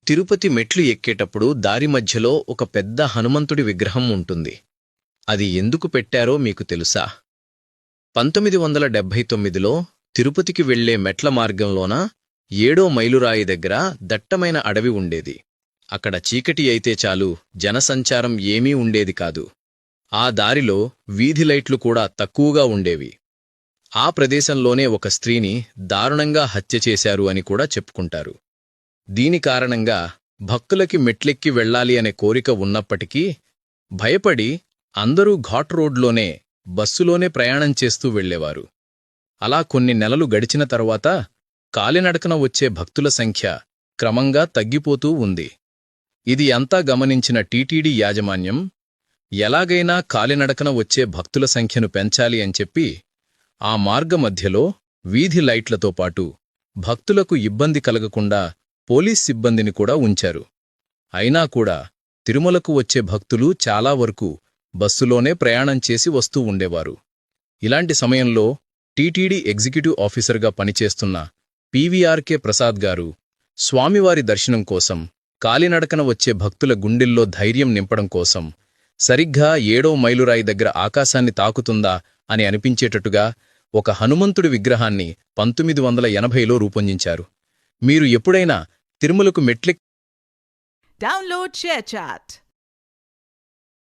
తిరుపతి మెట్లు ఎక్కేటప్పుడు దారి మధ్యలో ఒక పెద్ద హనుమంతుడి విగ్రహం ఉంటుంది. అది ఎందుకు పెట్టారో మీకు తెలుసా? 1979లో తిరుపతికి వెళ్లే మెట్ల మార్గంలోన 7వ మైలురాయి దగ్గర దట్టమైన అడవి ఉండేది. అక్కడ చీకటి అయితే చాలు, జనసంచారం ఏమీ ఉండేది కాదు. ఆ దారిలో వీధి లైట్లు కూడా తక్కువగా ఉండేవి. ఆ ప్రదేశంలోనే ఒక స్త్రీని దారుణంగా హత్య చేశారు అని కూడా చెప్పుకుంటారు. దీని కారణంగా భక్తులకి మెట్లెక్కి వెళ్లాలి అనే కోరిక ఉన్నప్పటికీ భయపడి అందరూ ఘాట్ రోడ్లోనే, బస్సులోనే ప్రయాణం చేస్తూ వెళ్లేవారు. అలా కొన్ని నెలలు గడిచిన తరువాత కాలినడకన వచ్చే భక్తుల సంఖ్య క్రమంగా తగ్గిపోతూ ఉంది. ఇది అంతా గమనించిన టీటీడీ యాజమాన్యం ఎలాగైనా కాలినడకన వచ్చే భక్తుల సంఖ్యను పెంచాలి అని చెప్పి ఆ మార్గమధ్యలో వీధి లైట్లతో పాటు భక్తులకు ఇబ్బంది కలగకుండా పోలీస్ సిబ్బందిని కూడా ఉంచారు. అయినా కూడా తిరుమలకు వచ్చే భక్తులు చాలా వరకు బస్సులోనే ప్రయాణం చేసి వస్తూ ఉండేవారు. ఇలాంటి సమయంలో టీటీడీ ఎగ్జిక్యూటివ్ ఆఫీసర్గా పనిచేస్తున్న పీవీఆర్కే ప్రసాద్ గారు స్వామివారి దర్శనం కోసం, కాలినడకన వచ్చే భక్తుల గుండెల్లో ధైర్యం నింపడం కోసం సరిగ్గా 7వ మైలురాయి దగ్గర ఆకాశాన్ని తాకుతుందా అని అనిపించేటట్టుగా ఒక హనుమంతుడి విగ్రహాన్ని 1980లో రూపొందించారు. మీరు ఎప్పుడైనా తిరుమలకు మెట్లెక్కి Download ShareChat.